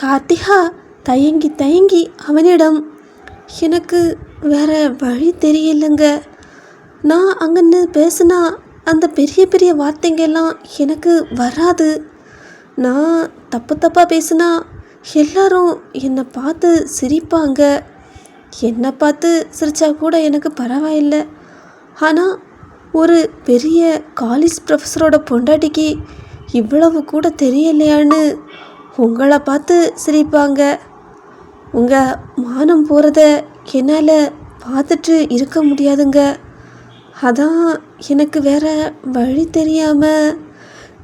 கார்த்திகா தயங்கி தயங்கி அவனிடம், எனக்கு வேற வழி தெரியலைங்க. நான் அங்கன்னு பேசுனா அந்த பெரிய பெரிய வார்த்தைங்கெல்லாம் எனக்கு வராது. நான் தப்பு தப்பாக பேசுனா எல்லாரும் என்னை பார்த்து சிரிப்பாங்க. என்னை பார்த்து சிரித்தா கூட எனக்கு பரவாயில்லை. ஆனால் ஒரு பெரிய காலேஜ் ப்ரொஃபஸரோட பொண்டாட்டிக்கு இவ்வளவு கூட தெரியலையான்னு உங்களை பார்த்து சிரிப்பாங்க. உங்கள் மானம் போகிறத என்னால் பார்த்துட்டு இருக்க முடியாதுங்க. அதான் எனக்கு வேற வழி தெரியாமல்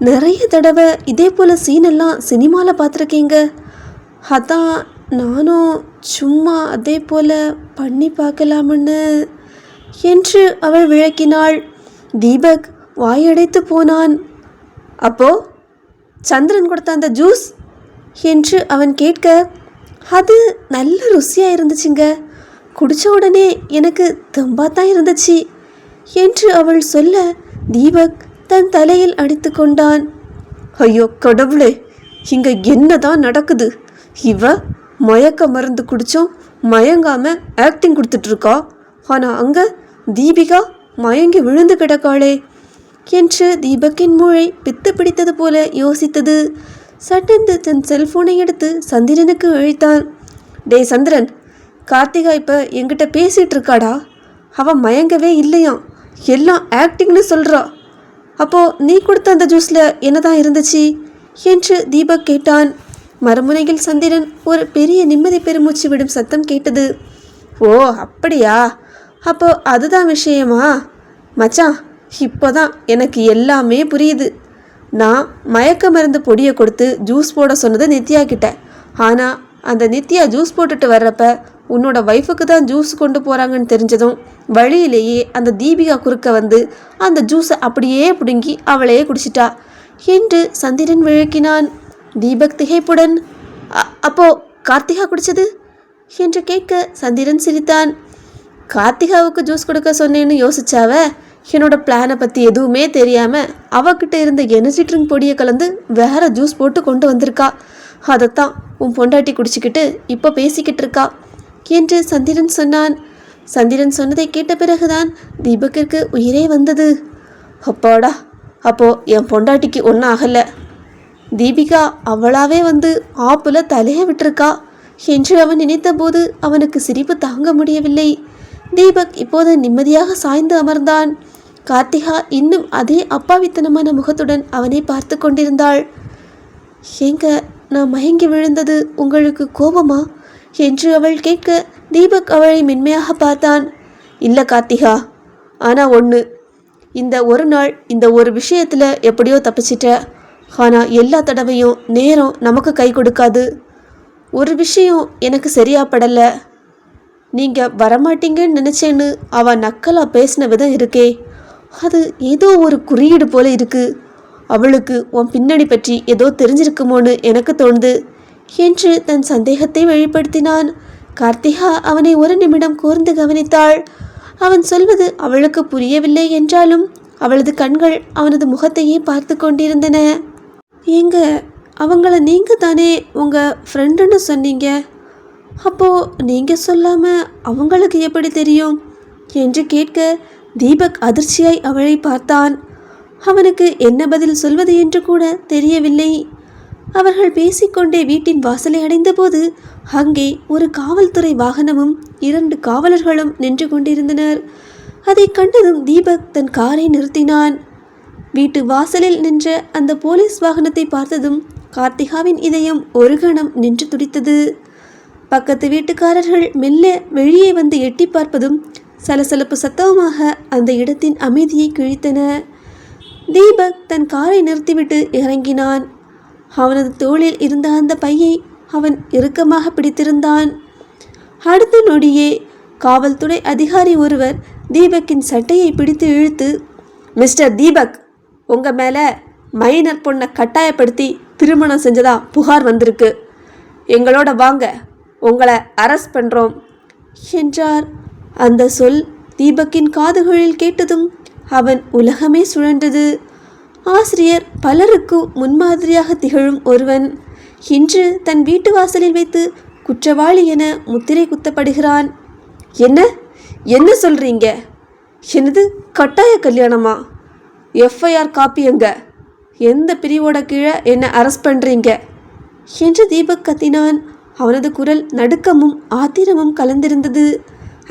நிறைய தடவை இதே போல் சீனெல்லாம் சினிமாவில் பார்த்துருக்கீங்க. அதான் நானும் சும்மா அதே போல் பண்ணி பார்க்கலாமுன்னு என்று அவள் விளக்கினாள். தீபக் வாயடைத்து போனான். அப்போ சந்திரன் கொடுத்த அந்த ஜூஸ் என்று அவன் கேட்க, அது நல்ல ருசியாக இருந்துச்சுங்க. குடித்த உடனே எனக்கு தெம்பாத்தான் இருந்துச்சு என்று அவள் சொல்ல, தீபக் தன் தலையில் அடித்து கொண்டான். ஐயோ கடவுளே, இங்கே என்னதான் நடக்குது? இவ மயக்க மருந்து குடித்தோம் மயங்காமல் ஆக்டிங் கொடுத்துட்ருக்கா. ஆனால் அங்கே தீபிகா மயங்கி விழுந்து கிடக்காளே என்று தீபக்கின் மூளை பித்து பிடித்தது போல யோசித்தது. சட்டென்று தன் செல்ஃபோனை எடுத்து சந்திரனுக்கு அழைத்தான். டேய் சந்திரன், கார்த்திகா இப்போ என்கிட்ட பேசிகிட்டு இருக்காடா. அவன் மயங்கவே இல்லையாம், எல்லாம் ஆக்டிங்னு சொல்கிறா. அப்போது நீ கொடுத்த அந்த ஜூஸில் என்னதான் இருந்துச்சு என்று தீபக் கேட்டான். மறுமுனையில் சந்திரன் ஒரு பெரிய நிம்மதி பெருமூச்சு விடும் சத்தம் கேட்டது. ஓ அப்படியா, அப்போ அதுதான் விஷயமா? மச்சான், இப்போதான் எனக்கு எல்லாமே புரியுது. நான் மயக்க மருந்து பொடியை கொடுத்து ஜூஸ் போட சொன்னது நித்யா கிட்ட. ஆனால் அந்த நித்யா ஜூஸ் போட்டுட்டு வர்றப்ப உன்னோட ஒய்ஃபுக்கு தான் ஜூஸ் கொண்டு போகிறாங்கன்னு தெரிஞ்சதும் வழியிலேயே அந்த தீபிகா குறுக்க வந்து அந்த ஜூஸை அப்படியே பிடுங்கி அவளையே குடிச்சிட்டா என்று சந்திரன் விளக்கினான். தீபக் திகைப்புடன், அப்போ கார்த்திகா குடிச்சது என்று கேட்க சந்திரன் சிரித்தான். கார்த்திகாவுக்கு ஜூஸ் கொடுக்க சொன்னேன்னு யோசிச்சாவ. என்னோட பிளானை பற்றி எதுவுமே தெரியாமல் அவகிட்ட இருந்த எனர்ஜி ட்ரிங்க் பொடியை கலந்து வேற ஜூஸ் போட்டு கொண்டு வந்திருக்கா. அதைத்தான் உன் பொண்டாட்டி குடிச்சிக்கிட்டு இப்போ பேசிக்கிட்டு இருக்கா என்று சந்திரன் சொன்னான். சந்திரன் சொன்னதை கேட்ட பிறகுதான் தீபக்கிற்கு உயிரே வந்தது. அப்பாடா, அப்போ என் பொண்டாட்டிக்கு ஒன்றும் ஆகலை. தீபிகா அவளாவே வந்து ஆப்புல தலையை விட்டுருக்கா என்று அவன் நினைத்த போது அவனுக்கு சிரிப்பு தாங்க முடியவில்லை. தீபக் இப்போது நிம்மதியாக சாய்ந்து அமர்ந்தான். கார்த்திகா இன்னும் அதே அப்பாவித்தனமான முகத்துடன் அவனை பார்த்து கொண்டிருந்தாள். ஏங்க, நான் மயங்கி விழுந்தது உங்களுக்கு கோபமா என்று அவள் கேட்க, தீபக் அவளை மென்மையாக பார்த்தான். இல்லை கார்த்திகா, ஆனால் ஒன்று, இந்த ஒரு நாள் இந்த ஒரு விஷயத்தில் எப்படியோ தப்பிச்சிட்ட. ஆனால் எல்லா தடவையும் நேரம் நமக்கு கை கொடுக்காது. ஒரு விஷயம் எனக்கு சரியா படலை. நீங்கள் வரமாட்டீங்கன்னு நினச்சேன்னு அவள் நக்கலாக பேசின விதம் இருக்கே, அது ஏதோ ஒரு குறியீடு போல இருக்குது. அவளுக்கு உன் பின்னணி பற்றி ஏதோ தெரிஞ்சிருக்குமோன்னு எனக்கு தோணுது என்று தன் சந்தேகத்தை வெளிப்படுத்தினான். கார்த்திகா அவனை ஒரு நிமிடம் கூர்ந்து கவனித்தாள். அவன் சொல்வது அவளுக்கு புரியவில்லை என்றாலும் அவளது கண்கள் அவனது முகத்தையே பார்த்து கொண்டிருந்தன. ஏங்க, அவங்கள நீங்கள் தானே உங்கள் ஃப்ரெண்டுன்னு சொன்னீங்க. அப்போது நீங்கள் சொல்லாமல் அவங்களுக்கு எப்படி தெரியும் என்று கேட்க, தீபக் அதிர்ச்சியாய் அவளை பார்த்தான். அவனுக்கு என்ன பதில் சொல்வது என்று கூட தெரியவில்லை. அவர்கள் பேசிக்கொண்டே வீட்டின் வாசலை அடைந்தபோது அங்கே ஒரு காவல்துறை வாகனமும் 2 காவலர்களும் நின்று கொண்டிருந்தனர். அதை கண்டதும் தீபக் தன் காரை நிறுத்தினான். வீட்டு வாசலில் நின்ற அந்த போலீஸ் வாகனத்தை பார்த்ததும் கார்த்திகாவின் இதயம் ஒரு கணம் நின்று துடித்தது. பக்கத்து வீட்டுக்காரர்கள் மெல்ல வெளியே வந்து எட்டி பார்ப்பதும் சலசலப்பு சத்தமாக அந்த இடத்தின் அமைதியை கிழித்தன. தீபக் தன் காரை நிறுத்திவிட்டு இறங்கினான். அவனது தோளில் இருந்த அந்த பையை அவன் இறுக்கமாக பிடித்திருந்தான். அடுத்த நொடியே காவல்துறை அதிகாரி ஒருவர் தீபக்கின் சட்டையை பிடித்து இழுத்து, மிஸ்டர் தீபக், உங்கள் மேலே மைனர் பொண்ணை கட்டாயப்படுத்தி திருமணம் செஞ்சதா புகார் வந்திருக்கு. எங்களோட வாங்க, உங்களை அரெஸ்ட் பண்ணுறோம் என்றார். அந்த சொல் தீபக்கின் காதுகளில் கேட்டதும் அவன் உலகமே சுழன்றது. ஆசிரியர் பலருக்கும் முன்மாதிரியாக திகழும் ஒருவன். இன்று தன் வீட்டு வாசலில் வைத்து குற்றவாளி என முத்திரை குத்தப்படுகிறான். என்ன என்ன சொல்றீங்க? என்னது கட்டாய கல்யாணமா? எஃப்ஐஆர் காப்பி எங்க? எந்த பிரிவோட கீழே என்ன அரெஸ்ட் பண்ணுறீங்க என்று தீபக் கத்தினான். அவனது குரல் நடுக்கமும் ஆத்திரமும் கலந்திருந்தது.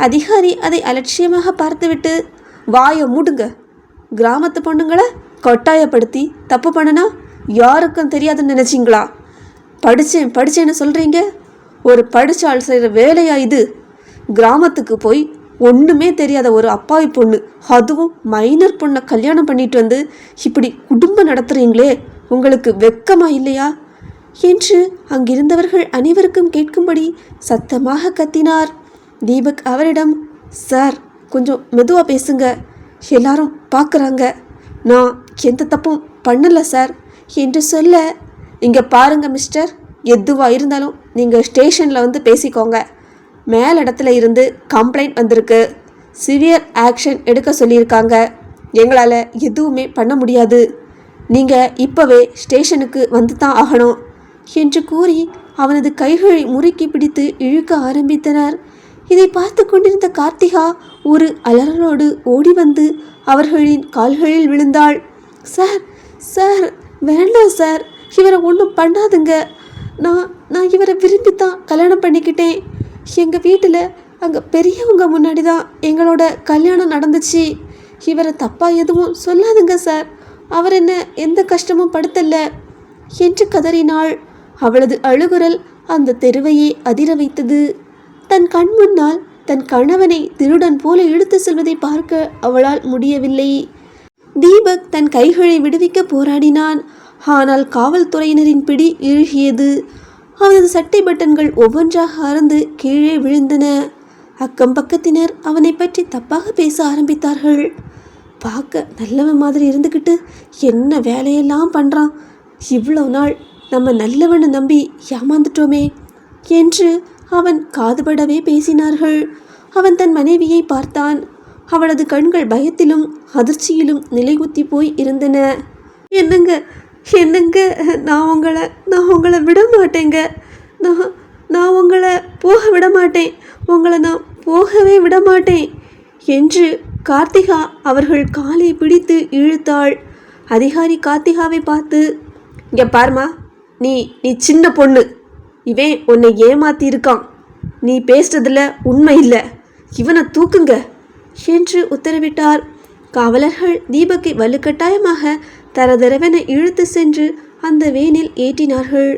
அதிகாரி அதை அலட்சியமாக பார்த்துவிட்டு, வாயை மூடுங்க. கிராமத்து பொண்ணுங்களை கட்டாயப்படுத்தி தப்பு பண்ணனா யாருக்கும் தெரியாதுன்னு நினச்சிங்களா? படித்தேன்னு சொல்கிறீங்க. ஒரு படித்தால் செய்கிற வேலையா இது? கிராமத்துக்கு போய் ஒன்றுமே தெரியாத ஒரு அப்பாவி பொண்ணு, அதுவும் மைனர் பொண்ணை கல்யாணம் பண்ணிட்டு வந்து இப்படி குடும்பம் நடத்துகிறீங்களே, உங்களுக்கு வெக்கமா இல்லையா என்று அங்கிருந்தவர்கள் அனைவருக்கும் கேட்கும்படி சத்தமாக கத்தினார். தீபக் அவரிடம், சார் கொஞ்சம் மெதுவாக பேசுங்க, எல்லாரும் பார்க்குறாங்க, நான் எந்த தப்பும் பண்ணலை சார் என்று சொல்ல, இங்கே பாருங்க மிஸ்டர், எதுவாக இருந்தாலும் நீங்கள் ஸ்டேஷனில் வந்து பேசிக்கோங்க. மேலிடத்துல இருந்து கம்ப்ளைண்ட் வந்திருக்கு, சிவியர் ஆக்ஷன் எடுக்க சொல்லியிருக்காங்க, எங்களால் எதுவுமே பண்ண முடியாது, நீங்கள் இப்போவே ஸ்டேஷனுக்கு வந்து தான் ஆகணும் என்று கூறி அவனது கைகளை முறுக்கி பிடித்து இழுக்க ஆரம்பித்தனர். இதை பார்த்து கொண்டிருந்த கார்த்திகா ஒரு அலறலோடு ஓடி வந்து அவர்களின் கால்களில் விழுந்தாள். சார் சார் வேண்டாம் சார், இவரை ஒன்றும் பண்ணாதுங்க, நான் இவரை விரும்பித்தான் கல்யாணம் பண்ணிக்கிட்டேன். எங்கள் வீட்டில் அங்கே பெரியவங்க முன்னாடி தான் எங்களோட கல்யாணம் நடந்துச்சு. இவரை தப்பாக எதுவும் சொல்லாதுங்க சார், அவர் என்ன எந்த கஷ்டமும் படுத்தல என்று கதறினாள். அவளது அழுகுரல் அந்த தெருவையே அதிர வைத்தது. தன் கண் முன்னால் தன் கணவனை திருடன் போல இழுத்து செல்வதை பார்க்க அவளால் முடியவில்லை. தீபக் தன் கைகளை விடுவிக்க போராடினான். ஆனால் காவல்துறையினரின் பிடி இறுகியது. அவனது சட்டை பட்டன்கள் ஒவ்வொன்றாக அறந்து கீழே விழுந்தன. அக்கம் பக்கத்தினர் அவனை பற்றி தப்பாக பேச ஆரம்பித்தார்கள். பார்க்க நல்லவன் மாதிரி இருந்துக்கிட்டு என்ன வேலையெல்லாம் பண்ணுறான், இவ்வளோ நாள் நம்ம நல்லவனை நம்பி ஏமாந்துட்டோமே என்று அவன் காதுபடவே பேசினார்கள். அவன் தன் மனைவியை பார்த்தான். அவளது கண்கள் பயத்திலும் அதிர்ச்சியிலும் நிலைகுத்தி போய் இருந்தன. என்னங்க என்னங்க, நான் உங்களை விட மாட்டேங்க, நான் உங்களை போக விட மாட்டேன், உங்களை நான் போகவே விட மாட்டேன் என்று கார்த்திகா அவர்கள் காலை பிடித்து இழுத்தாள். அதிகாரி கார்த்திகாவை பார்த்து, இங்கே பாருமா, நீ சின்ன பொண்ணு, இவன் உன்னை ஏமாத்தி இருக்கான், நீ பேசுறதுல உண்மை இல்லை, இவனை தூக்குங்க என்று உத்தரவிட்டார். காவலர்கள் தீபக்கை வலுக்கட்டாயமாக தரதரவென இழுத்து சென்று அந்த வேனில் ஏற்றினார்கள்.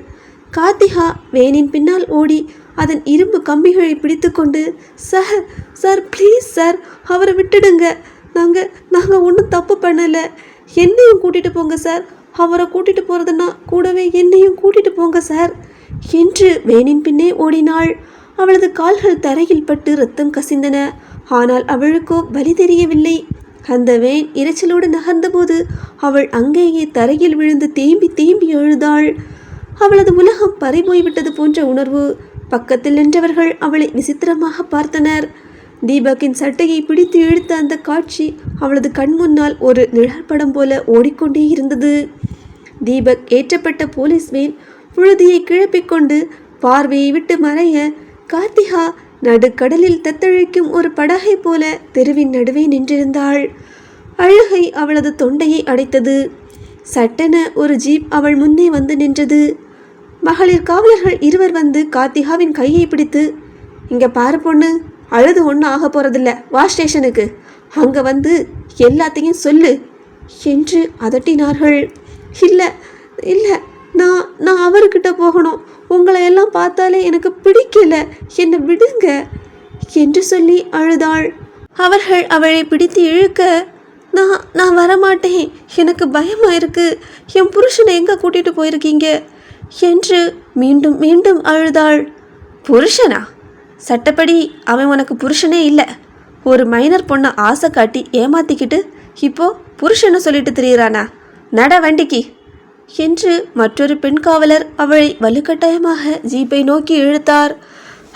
கார்த்திகா வேனின் பின்னால் ஓடி அதன் இரும்பு கம்பிகளை பிடித்து கொண்டு, சார் சார் ப்ளீஸ் சார், அவரை விட்டுடுங்க, நாங்கள் ஒன்றும் தப்பு பண்ணலை, என்னையும் கூட்டிகிட்டு போங்க சார், அவரை கூட்டிகிட்டு போகிறதுனா கூடவே என்னையும் கூட்டிகிட்டு போங்க சார் என்று வேனின் பின்னே ஓடினாள். அவளது கால்கள் தரையில் பட்டு ரத்தம் கசிந்தன. ஆனால் அவளுக்கோ வலி தெரியவில்லை. அந்த வேன் இரைச்சலோடு நகர்ந்தபோது அவள் அங்கேயே தரையில் விழுந்து தேம்பி தேம்பி அழுதாள். அவளது உலகம் பறிபோய்விட்டது போன்ற உணர்வு. பக்கத்தில் நின்றவர்கள் அவளை விசித்திரமாக பார்த்தனர். தீபக்கின் சட்டையை பிடித்து இழுத்த அந்த காட்சி அவளது கண் முன்னால் ஒரு நிழற்படம் போல ஓடிக்கொண்டே இருந்தது. தீபக் ஏற்றப்பட்ட போலீஸ் வேன் புழுதியை கிளப்பிக்கொண்டு பார்வையை விட்டு மறைய, கார்த்திகா நடுக்கடலில் தத்தளிக்கும் ஒரு படகை போல தெருவின் நடுவே நின்றிருந்தாள். அழுகை அவளது தொண்டையை அடைத்தது. சட்டென ஒரு ஜீப் அவள் முன்னே வந்து நின்றது. மகளிர் காவலர்கள் இருவர் வந்து கார்த்திகாவின் கையை பிடித்து, இங்கே பாரு பொண்ணு, அழுது ஒன்றும் ஆக போகிறதில்ல, வா ஸ்டேஷனுக்கு, அங்கே வந்து எல்லாத்தையும் சொல்லு என்று அதட்டினார்கள். இல்லை இல்லை, நான் அவர்கிட்ட போகணும், உங்களை எல்லாம் பார்த்தாலே எனக்கு பிடிக்கல, என்னை விடுங்க என்று சொல்லி அழுதாள். அவர்கள் அவளை பிடித்து இழுக்க, நான் வரமாட்டேன், எனக்கு பயமாக இருக்கு, என் புருஷனை எங்கே கூட்டிகிட்டு போயிருக்கீங்க என்று மீண்டும் மீண்டும் அழுதாள். புருஷனா? சட்டப்படி அவன் உனக்கு புருஷனே இல்லை. ஒரு மைனர் பொண்ணை ஆசை காட்டி ஏமாத்திக்கிட்டு இப்போ புருஷனை சொல்லிட்டு திரியிறானா? நட வண்டிக்கு என்று மற்றொரு பெண் காவலர் அவளை வலுக்கட்டாயமாக ஜீப்பை நோக்கி இழுத்தார்.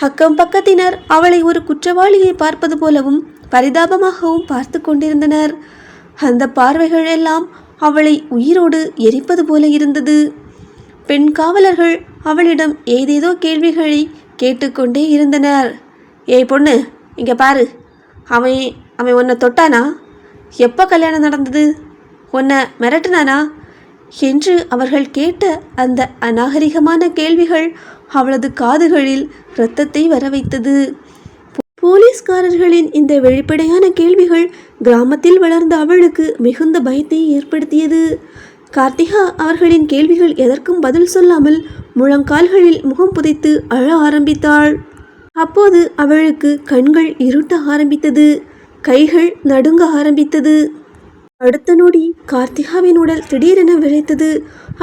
அக்கம் பக்கத்தினர் அவளை ஒரு குற்றவாளியை பார்ப்பது போலவும் பரிதாபமாகவும் பார்த்து கொண்டிருந்தனர். அந்த பார்வைகள் எல்லாம் அவளை உயிரோடு எரிப்பது போல இருந்தது. பெண் காவலர்கள் அவளிடம் ஏதேதோ கேள்விகளை கேட்டுக்கொண்டே இருந்தனர். ஏய் பொண்ணு, இங்கே பாரு, அவன் அவன் உன்னை தொட்டானா? எப்போ கல்யாணம் நடந்தது? உன்னை மிரட்டினானா என்று அவர்கள் கேட்ட அந்த அநாகரிகமான கேள்விகள் அவளது காதுகளில் இரத்தத்தை வர வைத்தது. போலீஸ்காரர்களின் இந்த வெளிப்படையான கேள்விகள் கிராமத்தில் வளர்ந்த அவளுக்கு மிகுந்த பயத்தை ஏற்படுத்தியது. கார்த்திகா அவர்களின் கேள்விகள் எதற்கும் பதில் சொல்லாமல் முழங்கால்களில் முகம் புதைத்து அழ ஆரம்பித்தாள். அப்போது அவளுக்கு கண்கள் இருட்ட ஆரம்பித்தது, கைகள் நடுங்க ஆரம்பித்தது. அடுத்த நொடி கார்த்திகாவின் உடல் திடீரென விளைத்தது.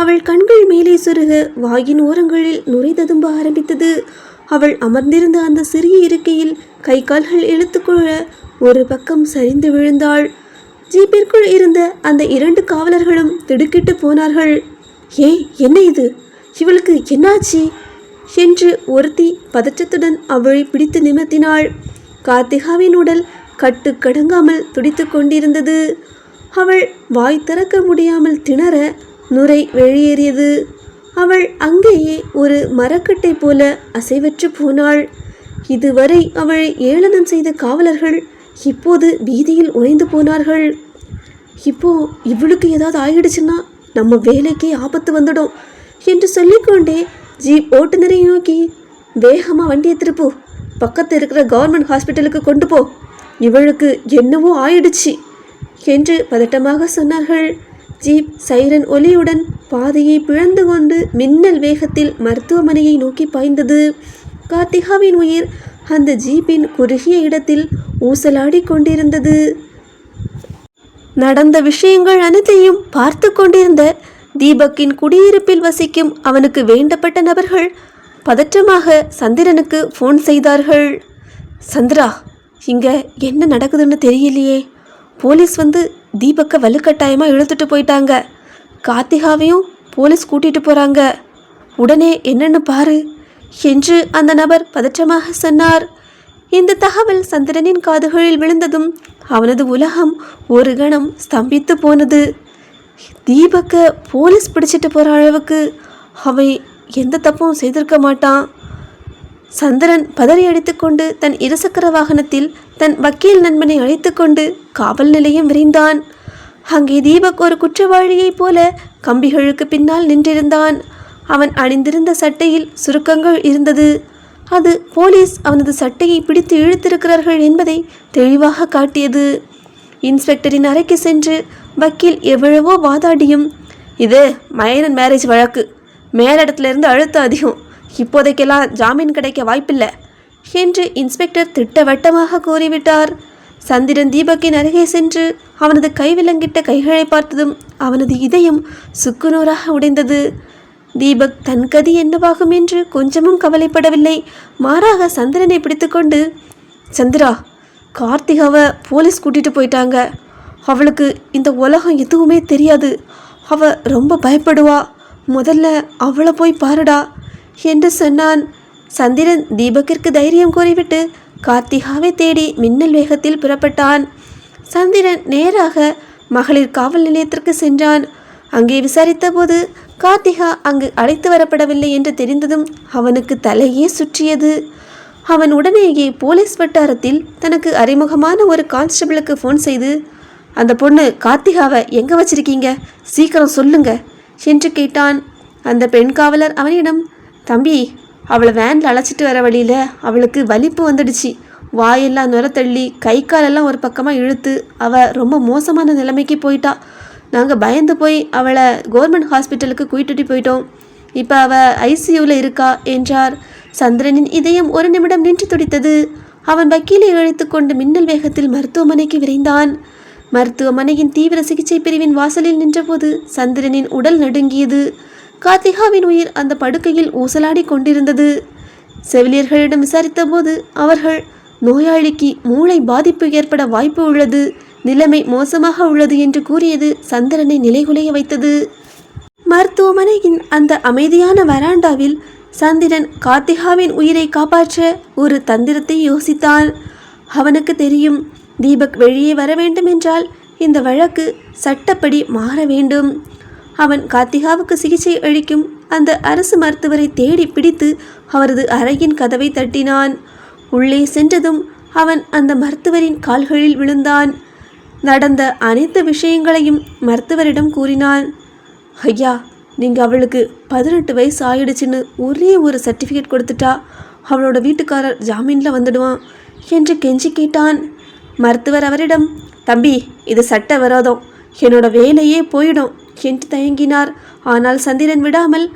அவள் கண்கள் மேலே சொருக, வாயின் ஓரங்களில் நுரை ததும்ப ஆரம்பித்தது. அவள் அமர்ந்திருந்த அந்த சிறிய இருக்கையில் கை கால்கள் இழுத்துக்கொள்ள ஒரு பக்கம் சரிந்து விழுந்தாள். ஜீப்பிற்குள் இருந்த அந்த 2 காவலர்களும் திடுக்கிட்டு போனார்கள். ஏய், என்ன இது? இவளுக்கு என்னாச்சு என்று ஒருத்தி பதற்றத்துடன் அவளை பிடித்து நிமிர்த்தினாள். கார்த்திகாவின் உடல் கட்டுக்கடங்காமல் துடித்து கொண்டிருந்தது. அவள் வாய் திறக்க முடியாமல் திணற நுரை வெளியேறியது. அவள் அங்கேயே ஒரு மரக்கட்டை போல அசைவற்று போனாள். இதுவரை அவளை ஏளனம் செய்த காவலர்கள் இப்போது வீதியில் உறைந்து போனார்கள். இப்போ இவளுக்கு ஏதாவது ஆயிடுச்சுன்னா நம்ம வேலைக்கே ஆபத்து வந்துடும் என்று சொல்லிக்கொண்டே ஜீப் ஓட்டுநரை நோக்கி, வேகமாக வண்டியை திருப்பு, பக்கத்தில் இருக்கிற கவர்மெண்ட் ஹாஸ்பிட்டலுக்கு கொண்டு போ, இவளுக்கு என்னவோ ஆயிடுச்சு என்று பதட்டமாக சொன்னார்கள். ஜீப் சைரன் ஒலியுடன் பாதையை பிளந்து கொண்டு மின்னல் வேகத்தில் மருத்துவமனையை நோக்கி பாய்ந்தது. கார்த்திகாவின் உயிர் அந்த ஜீப்பின் குறுகிய இடத்தில் ஊசலாடி கொண்டிருந்தது. நடந்த விஷயங்கள் அனைத்தையும் பார்த்து கொண்டிருந்த தீபக்கின் குடியிருப்பில் வசிக்கும் அவனுக்கு வேண்டப்பட்ட நபர்கள் பதற்றமாக சந்திரனுக்கு ஃபோன் செய்தார்கள். சந்திரா, இங்கே என்ன நடக்குதுன்னு தெரியலையே. போலீஸ் வந்து தீபக்கை வலுக்கட்டாயமாக இழுத்துட்டு போயிட்டாங்க. கார்த்திகாவையும் போலீஸ் கூட்டிகிட்டு போகிறாங்க. உடனே என்னன்னு பாரு என்று அந்த நபர் பதற்றமாக சொன்னார். இந்த தகவல் சந்திரனின் காதுகளில் விழுந்ததும் அவனது உலகம் ஒரு கணம் ஸ்தம்பித்து போனது. தீபக்கை போலீஸ் பிடிச்சிட்டு போகிற அளவுக்கு அவன் எந்த தப்பும் செய்திருக்க மாட்டான். சந்திரன் பதறி அடித்துக்கொண்டு தன் இருசக்கர வாகனத்தில் தன் வக்கீல் நண்பனை அழைத்து கொண்டு காவல் நிலையம் விரைந்தான். அங்கே தீபக் ஒரு குற்றவாளியைப் போல கம்பிகளுக்கு பின்னால் நின்றிருந்தான். அவன் அணிந்திருந்த சட்டையில் சுருக்கங்கள் இருந்தது. அது போலீஸ் அவனது சட்டையை பிடித்து இழுத்திருக்கிறார்கள் என்பதை தெளிவாக காட்டியது. இன்ஸ்பெக்டரின் அறைக்கு சென்று வக்கீல் எவ்வளவோ வாதாடியும், இது மைனர் மேரேஜ் வழக்கு, மேலிடத்துலேருந்து அழுத்தம் அதிகம், இப்போதைக்கெல்லாம் ஜாமீன் கிடைக்க வாய்ப்பில்லை என்று இன்ஸ்பெக்டர் திட்டவட்டமாக கூறிவிட்டார். சந்திரன் தீபக்கின் அருகே சென்று அவனது கைவிலங்கிட்ட கைகளை பார்த்ததும் அவனது இதயம் சுக்குநூறாக உடைந்தது. தீபக் தன் கதி என்னவாகும் என்று கொஞ்சமும் கவலைப்படவில்லை. மாறாக சந்திரனை பிடித்துக்கொண்டு, சந்திரா, கார்த்திகாவை போலீஸ் கூட்டிகிட்டு போயிட்டாங்க. அவளுக்கு இந்த உலகம் எதுவுமே தெரியாது. அவள் ரொம்ப பயப்படுவா. முதல்ல அவளை போய் பாருடா என்று சொன்னான். சந்திரன் தீபக்கிற்கு தைரியம் கூறிவிட்டு கார்த்திகாவை தேடி மின்னல் வேகத்தில் புறப்பட்டான். சந்திரன் நேராக மகளிர் காவல் நிலையத்திற்கு சென்றான். அங்கே விசாரித்த போது கார்த்திகா அங்கு அழைத்து வரப்படவில்லை என்று தெரிந்ததும் அவனுக்கு தலையே சுற்றியது. அவன் உடனேயே போலீஸ் வட்டாரத்தில் தனக்கு அறிமுகமான ஒரு கான்ஸ்டபிளுக்கு ஃபோன் செய்து, அந்த பொண்ணு கார்த்திகாவை எங்கே வச்சிருக்கீங்க, சீக்கிரம் சொல்லுங்க என்று கேட்டான். அந்த பெண் காவலர் அவனிடம், தம்பி, அவளை வேனில் அழைச்சிட்டு வர வழியில் அவளுக்கு வலிப்பு வந்துடுச்சு. வாயெல்லாம் நுரத்தள்ளி கை காலெல்லாம் ஒரு பக்கமாக இழுத்து அவள் ரொம்ப மோசமான நிலைமைக்கு போயிட்டா. நாங்கள் பயந்து போய் அவளை கவர்மெண்ட் ஹாஸ்பிட்டலுக்கு கூட்டிட்டு போயிட்டோம். இப்போ அவள் ஐசியூவில் இருக்கா என்றார். சந்திரனின் இதயம் ஒரு நிமிடம் நின்று துடித்தது. அவன் வக்கீலை அழைத்து கொண்டு மின்னல் வேகத்தில் மருத்துவமனைக்கு விரைந்தான். மருத்துவமனையின் தீவிர சிகிச்சை பிரிவின் வாசலில் நின்றபோது சந்திரனின் உடல் நடுங்கியது. கார்த்திகாவின் உயிர் அந்த படுக்கையில் ஊசலாடி கொண்டிருந்தது. செவிலியர்களிடம் விசாரித்த போது அவர்கள், நோயாளிக்கு மூளை பாதிப்பு ஏற்பட வாய்ப்பு உள்ளது, நிலைமை மோசமாக உள்ளது என்று கூறியது சந்திரனை நிலைகுலைய வைத்தது. மருத்துவமனையின் அந்த அமைதியான வராண்டாவில் சந்திரன் கார்த்திகாவின் உயிரை காப்பாற்ற ஒரு தந்திரத்தை யோசித்தான். அவனுக்கு தெரியும், தீபக் வெளியே வர வேண்டும் என்றால் இந்த வழக்கு சட்டப்படி மாற வேண்டும். அவன் கார்த்திகாவுக்கு சிகிச்சை அளிக்கும் அந்த அரசு மருத்துவரை தேடி பிடித்து அவரது அறையின் கதவை தட்டினான். உள்ளே சென்றதும் அவன் அந்த மருத்துவரின் கால்களில் விழுந்தான். நடந்த அனைத்து விஷயங்களையும் மருத்துவரிடம் கூறினான். ஐயா, நீங்கள் அவளுக்கு 18 வயசு ஆயிடுச்சுன்னு ஒரே ஒரு சர்டிஃபிகேட் கொடுத்துட்டா அவளோட வீட்டுக்காரர் ஜாமீனில் வந்துடுவான் என்று கெஞ்சி கேட்டான். மருத்துவர் அவரிடம், தம்பி, இது சட்ட விரோதம், என்னோட வேலையே போயிடும் என்று தயங்கினார். ஆனால் சந்திரன் விடாமல்,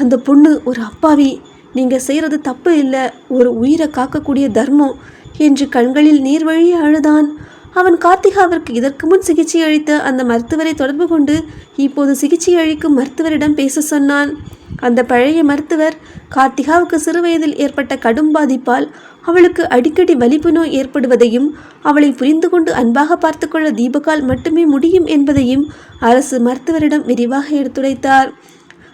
அந்த பொண்ணு ஒரு அப்பாவி, நீங்கள் செய்கிறது தப்பு இல்லை, ஒரு உயிரை காக்கக்கூடிய தர்மம் என்று கண்களில் நீர் வழிய அழுதான். அவன் கார்த்திகாவிற்கு இதற்கு முன் சிகிச்சை அளித்த அந்த மருத்துவரை தொடர்பு கொண்டு இப்போது சிகிச்சை அளிக்கும் மருத்துவரிடம் பேச சொன்னான். அந்த பழைய மருத்துவர் கார்த்திகாவுக்கு சிறுவயதில் ஏற்பட்ட கடும் பாதிப்பால் அவளுக்கு அடிக்கடி வலிப்பு நோய் ஏற்படுவதையும் அவளை புரிந்து கொண்டு அன்பாக பார்த்து கொள்ள தீபக்கால் மட்டுமே முடியும் என்பதையும் அரசு மருத்துவரிடம் விரிவாக எடுத்துரைத்தார்.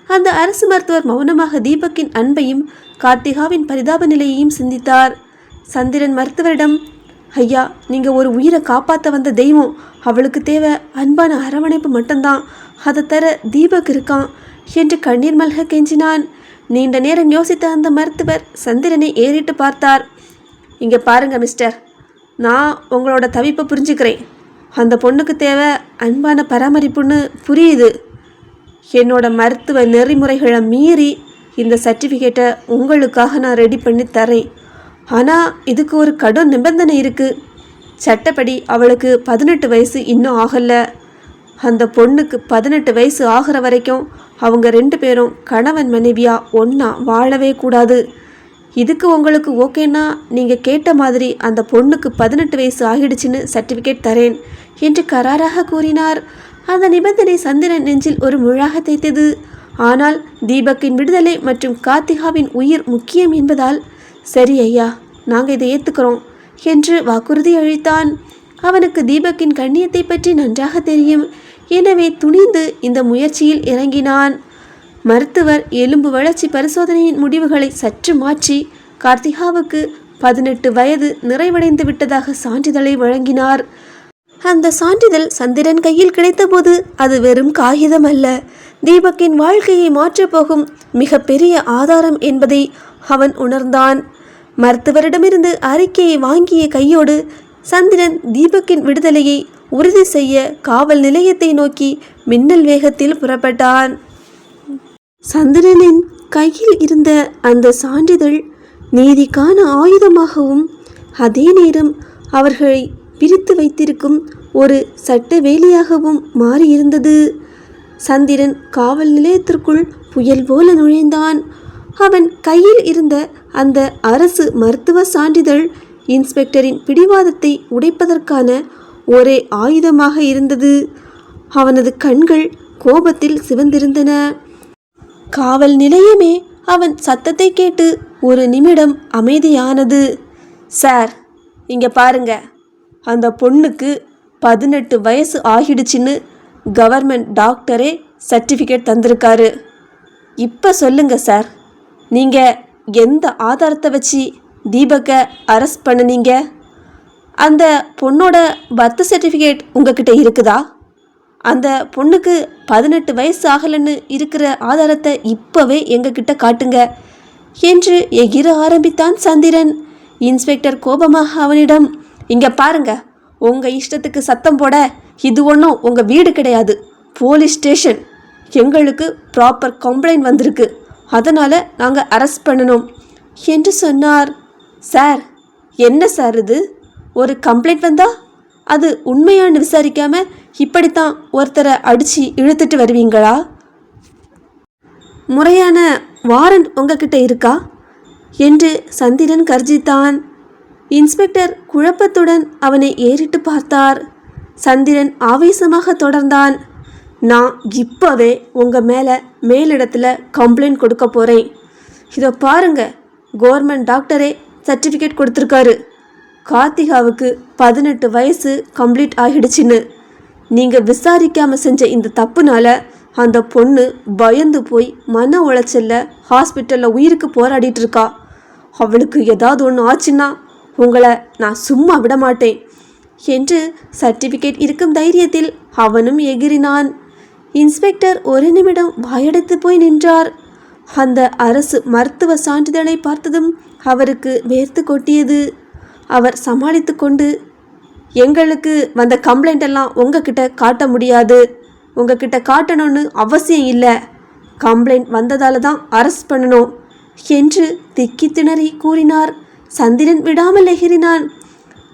அந்த அரசு மருத்துவர் மௌனமாக தீபக்கின் அன்பையும் கார்த்திகாவின் பரிதாப நிலையையும் சிந்தித்தார். சந்திரன் மருத்துவரிடம், ஐயா, நீங்கள் ஒரு உயிரை காப்பாற்ற வந்த தெய்வம், அவளுக்கு தேவை அன்பான அரவணைப்பு மட்டும்தான், அதை தர தீபக் இருக்கான் என்று கண்ணீர் மல்க கெஞ்சினான். நீண்ட நேரம் யோசித்த அந்த மருத்துவர் சந்திரனை ஏறிட்டு பார்த்தார். இங்கே பாருங்க மிஸ்டர், நான் உங்களோட தவிப்பை புரிஞ்சுக்கிறேன். அந்த பொண்ணுக்கு தேவை அன்பான பராமரிப்புன்னு புரியுது. என்னோட மருத்துவ நெறிமுறைகளை மீறி இந்த சர்டிஃபிகேட்டை உங்களுக்காக நான் ரெடி பண்ணி தரேன். ஆனால் இதுக்கு ஒரு கடும் நிபந்தனை இருக்குது. சட்டப்படி அவளுக்கு 18 வயசு இன்னும் ஆகலை. அந்த பொண்ணுக்கு 18 வயசு ஆகிற வரைக்கும் அவங்க 2 பேரும் கணவன் மனைவியா ஒன்றா வாழவே கூடாது. இதுக்கு உங்களுக்கு ஓகேன்னா நீங்கள் கேட்ட மாதிரி அந்த பொண்ணுக்கு 18 வயசு ஆகிடுச்சுன்னு சர்டிஃபிகேட் தரேன் என்று கராராக கூறினார். அந்த நிபந்தனை சந்திரன் நெஞ்சில் ஒரு முழாக தைத்தது. ஆனால் தீபக்கின் விடுதலை மற்றும் கார்த்திகாவின் உயிர் முக்கியம் என்பதால், சரி ஐயா, நாங்கள் இதை ஏற்றுக்கிறோம் என்று வாக்குறுதி அளித்தான். அவனுக்கு தீபக்கின் கண்ணியத்தை பற்றி நன்றாக தெரியும். எனவே துணிந்து இந்த முயற்சியில் இறங்கினான். மருத்துவர் எலும்பு வளர்ச்சி பரிசோதனையின் முடிவுகளை சற்று மாற்றி கார்த்திகாவுக்கு 18 வயது நிறைவடைந்து விட்டதாக சான்றிதழை வழங்கினார். அந்த சான்றிதழ் சந்திரன் கையில் கிடைத்தபோது அது வெறும் காகிதம் அல்ல, தீபக்கின் வாழ்க்கையை மாற்றப்போகும் மிகப்பெரிய ஆதாரம் என்பதை அவன் உணர்ந்தான். மருத்துவரிடமிருந்து அறிக்கையை வாங்கிய கையோடு சந்திரன் தீபக்கின் விடுதலையை உறுதி செய்ய காவல் நிலையத்தை நோக்கி மின்னல் வேகத்தில் புறப்பட்டான். சந்திரனின் கையில் இருந்த அந்த சான்றிதழ் நீதிக்கான ஆயுதமாகவும் அதே நேரம் அவர்களை பிரித்து வைத்திருக்கும் ஒரு சட்ட வேலியாகவும் மாறியிருந்தது. சந்திரன் காவல் நிலையத்திற்குள் புயல் போல நுழைந்தான். அவன் கையில் இருந்த அந்த அரசு மருத்துவ சான்றிதழ் இன்ஸ்பெக்டரின் பிடிவாதத்தை உடைப்பதற்கான ஒரே ஆயுதமாக இருந்தது. அவனது கண்கள் கோபத்தில் சிவந்திருந்தன. காவல் நிலையமே அவன் சத்தத்தை கேட்டு ஒரு நிமிடம் அமைதியானது. சார், இங்கே பாருங்க, அந்த பொண்ணுக்கு 18 வயசு ஆகிடுச்சின்னு கவர்மெண்ட் டாக்டரே சர்டிஃபிகேட் தந்திருக்காரு. இப்போ சொல்லுங்க சார், நீங்கள் எந்த ஆதாரத்தை வச்சு தீபக்கை அரெஸ்ட் பண்ணினீங்க? அந்த பொண்ணோட பர்த் சர்டிஃபிகேட் உங்ககிட்ட இருக்குதா? அந்த பொண்ணுக்கு 18 வயசு ஆகலைன்னு இருக்கிற ஆதாரத்தை இப்போவே எங்ககிட்ட காட்டுங்க என்று எகிர ஆரம்பித்தான் சந்திரன். இன்ஸ்பெக்டர் கோபமாக அவனிடம், இங்கே பாருங்க, உங்கள் இஷ்டத்துக்கு சத்தம் போட இது ஒன்றும் உங்கள் வீடு கிடையாது, போலீஸ் ஸ்டேஷன். எங்களுக்கு ப்ராப்பர் கம்ப்ளைண்ட் வந்திருக்கு, அதனால் நாங்கள் அரெஸ்ட் பண்ணணும் என்று சொன்னார். சார், என்ன சார் இது? ஒரு கம்ப்ளைண்ட் வந்தால் அது உண்மையானு விசாரிக்காமல் இப்படித்தான் ஒருத்தரை அடித்து இழுத்துட்டு வருவீங்களா? முறையான வாரண்ட் உங்ககிட்ட இருக்கா என்று சந்திரன் கர்ஜித்தான். இன்ஸ்பெக்டர் குழப்பத்துடன் அவனை ஏறிட்டு பார்த்தார். சந்திரன் ஆவேசமாக தொடர்ந்தான், நான் இப்போவே உங்கள் மேலே மேலிடத்தில் கம்ப்ளைண்ட் கொடுக்க போகிறேன். இதை பாருங்க, கவர்மெண்ட் டாக்டரே சர்டிஃபிகேட் கொடுத்துருக்காரு, கார்த்திகாவுக்கு 18 வயசு கம்ப்ளீட் ஆகிடுச்சின்னு. நீங்கள் விசாரிக்காமல் செஞ்ச இந்த தப்புனால அந்த பொண்ணு பயந்து போய் மன உளைச்சலில் ஹாஸ்பிட்டலில் உயிருக்கு போராடிட்டு இருக்கா. அவளுக்கு ஏதாவது ஒன்று ஆச்சுன்னா உங்களை நான் சும்மா விட மாட்டேன் என்று சர்டிஃபிகேட் இருக்கும் தைரியத்தில் அவனும் எகிரினான். இன்ஸ்பெக்டர் ஒரு நிமிடம் வாயடைத்து போய் நின்றார். அந்த அரசு மருத்துவ சான்றிதழை பார்த்ததும் அவருக்கு வேர்த்து கொட்டியது. அவர் சமாளித்து கொண்டு, எங்களுக்கு வந்த கம்ப்ளைண்ட் எல்லாம் உங்ககிட்ட காட்ட முடியாது, உங்ககிட்ட காட்டணும்னு அவசியம் இல்லை, கம்ப்ளைண்ட் வந்ததால தான் அரெஸ்ட் பண்ணணும் என்று திக்கி திணறி கூறினார். சந்திரன் விடாமல் எகிறினான்.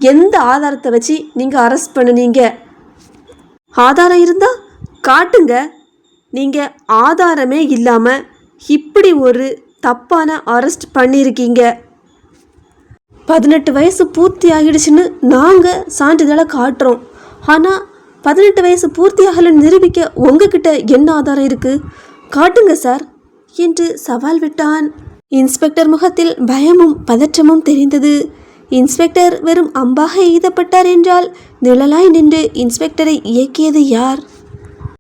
எந்த ஆதாரத்தை வச்சு நீங்கள் அரெஸ்ட் பண்ணுனீங்க? ஆதாரம் இருந்தா காட்டுங்க. நீங்கள் ஆதாரமே இல்லாமல் இப்படி ஒரு தப்பான அரெஸ்ட் பண்ணியிருக்கீங்க. 18 வயசு பூர்த்தி ஆகிடுச்சுன்னு நாங்கள் சான்றிதழை காட்டுறோம். ஆனால் 18 வயசு பூர்த்தி ஆகலைன்னு நிரூபிக்க உங்ககிட்ட என்ன ஆதாரம் இருக்குது? காட்டுங்க சார் என்று சவால் விட்டான். இன்ஸ்பெக்டர் முகத்தில் பயமும் பதற்றமும் தெரிந்தது. இன்ஸ்பெக்டர் வெறும் அம்பாக எய்தப்பட்டார் என்றால் நிழலாய் நின்று இன்ஸ்பெக்டரை இயக்கியது யார்?